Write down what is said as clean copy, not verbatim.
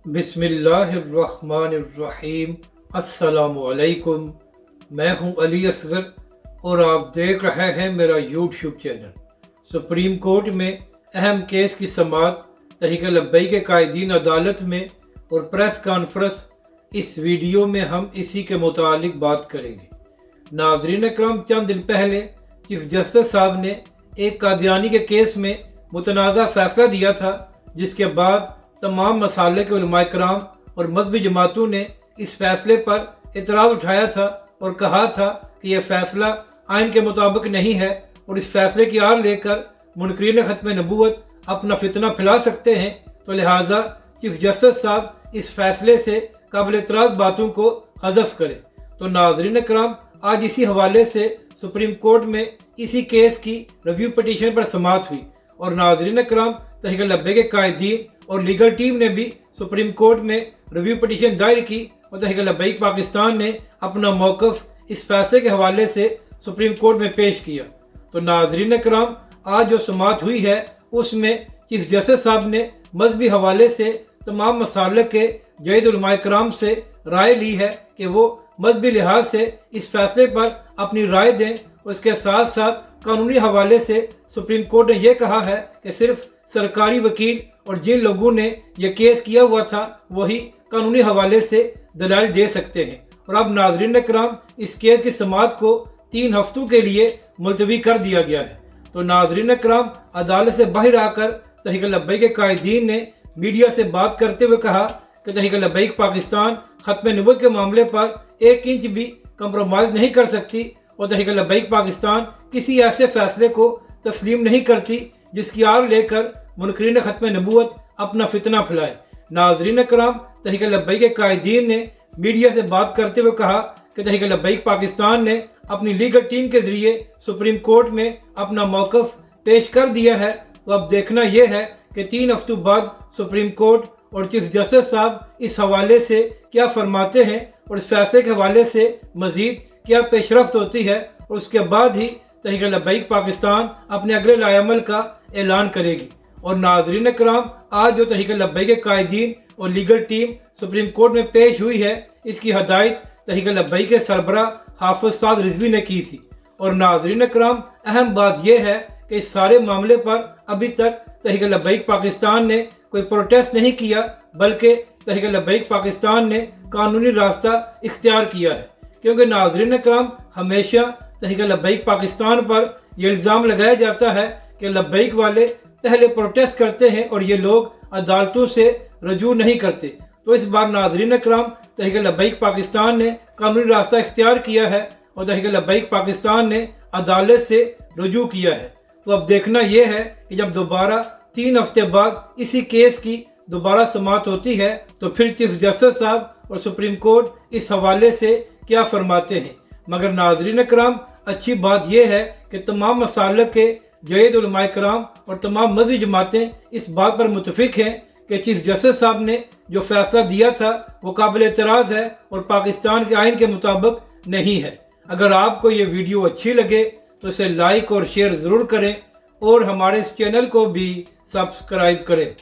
बिस्मिल्लाहिर्रहमानिर्रहीम। अस्सलामुअलैकुम। मैं हूं अली असगर और आप देख रहे हैं मेरा यूट्यूब चैनल। सुप्रीम कोर्ट में अहम केस की समाअत तहरीक लब्बैक के कायदीन अदालत में और प्रेस कॉन्फ्रेंस, इस वीडियो में हम इसी के मुतालिक बात करेंगे। नाज़रीन अकरम, चंद दिन पहले चीफ जस्टिस साहब ने एक कादियानी के केस में मुतनाज़ा फैसला दिया था, जिसके बाद तमाम मसाले के उलमाए कराम और मजहबी जमातों ने इस फैसले पर एतराज़ उठाया था और कहा था कि यह फैसला आइन के मुताबिक नहीं है और इस फैसले की आड़ लेकर मुनकरीन ख़त्म नबूवत अपना फितना फैला सकते हैं। तो लिहाजा चीफ जस्टिस साहब इस फैसले से काबिल एतराज़ बातों को हज़फ करें। तो नाज़रीन कराम, आज इसी हवाले से सुप्रीम कोर्ट में इसी केस की रिव्यू पटिशन पर समाअत हुई और नाज़रीन कराम, तहरीक लब्बैक के कायदीन और लीगल टीम ने भी सुप्रीम कोर्ट में रिव्यू पटिशन दायर की और तहरीक लब्बैक पाकिस्तान ने अपना मौक़िफ़ इस फैसले के हवाले से सुप्रीम कोर्ट में पेश किया। तो नाज़रीन कराम, आज जो समाअत हुई है उसमें चीफ जस्टिस साहब ने मजहबी हवाले से तमाम मसाले के जयद उलमाए कराम से राय ली है कि वो मजहबी लिहाज से इस फैसले पर अपनी राय दें। उसके साथ साथ कानूनी हवाले से सुप्रीम कोर्ट ने यह कहा है कि सिर्फ सरकारी वकील और जिन लोगों ने यह केस किया हुआ था वही कानूनी हवाले से दलाल दे सकते हैं। और अब नाज़रीन कराम, इस केस की समाअत को 3 हफ्तों के लिए मुलतवी कर दिया गया है। तो नाज़रीन कराम, अदालत से बाहर आकर तहरीक लब्बैक के कायदीन ने मीडिया से बात करते हुए कहा कि तहरीक लब्बैक पाकिस्तान ख़त्म नबूवत के मामले पर 1 इंच भी कंप्रोमाइज़ नहीं कर सकती और तहरीक लब्बैक पाकिस्तान किसी ऐसे फैसले को तस्लीम नहीं करती जिसकी आड़ लेकर मुनकरीन ख़त्म नबूवत अपना फितना फैलाए। नाज़रीन कराम, तहरीक लब्बैक के कायदीन ने मीडिया से बात करते हुए कहा कि तहरीक लब्बैक पाकिस्तान ने अपनी लीगल टीम के ज़रिए सुप्रीम कोर्ट में अपना मौक़िफ़ पेश कर दिया है। तो अब देखना यह है कि 3 हफ्तों बाद सुप्रीम कोर्ट और चीफ जस्टिस साहब इस हवाले से क्या फरमाते हैं और इस फैसले के हवाले से मज़ीद क्या पेशरफ्त होती है, और उसके बाद ही तहरीक लब्बैक पाकिस्तान अपने अगले लाएअमल का ऐलान करेगी। और नाज़रीन कराम, आज जो तहरीक लब्बैक के कायदीन और लीगल टीम सुप्रीम कोर्ट में पेश हुई है, इसकी हदायत तहरीक लब्बैक के सरबरा हाफिज़ साद रिजवी ने की थी। और नाज़रीन कराम, अहम बात यह है कि इस सारे मामले पर अभी तक तहरीक लब्बैक पाकिस्तान ने कोई प्रोटेस्ट नहीं किया, बल्कि तहरीक लब्बैक पाकिस्तान ने कानूनी रास्ता इख्तियार किया है। क्योंकि नाज़रीन कराम, हमेशा तहरीक लब्बैक पाकिस्तान पर यह इल्ज़ाम लगाया जाता है कि लब्बैक वाले पहले प्रोटेस्ट करते हैं और ये लोग अदालतों से रजू नहीं करते। तो इस बार नाज़रीन कराम, तहरीक लब्बैक पाकिस्तान ने कानूनी रास्ता इख्तियार किया है और तहरीक लब्बैक पाकिस्तान ने अदालत से रजू किया है। तो अब देखना यह है कि जब दोबारा 3 हफ्ते बाद इसी केस की दोबारा समाअत होती है तो फिर चीफ जस्टिस साहब और सुप्रीम कोर्ट इस हवाले से क्या फरमाते हैं। मगर नाज़रीन कराम, अच्छी बात यह है कि तमाम मसाले के जयद उलमाए कराम और तमाम मजहबी जमातें इस बात पर मुतफिक हैं कि चीफ जस्टिस साहब ने जो फैसला दिया था वो काबिल एतराज़ है और पाकिस्तान के आइन के मुताबिक नहीं है। अगर आपको ये वीडियो अच्छी लगे तो इसे लाइक और शेयर ज़रूर करें और हमारे इस चैनल को भी सब्सक्राइब करें।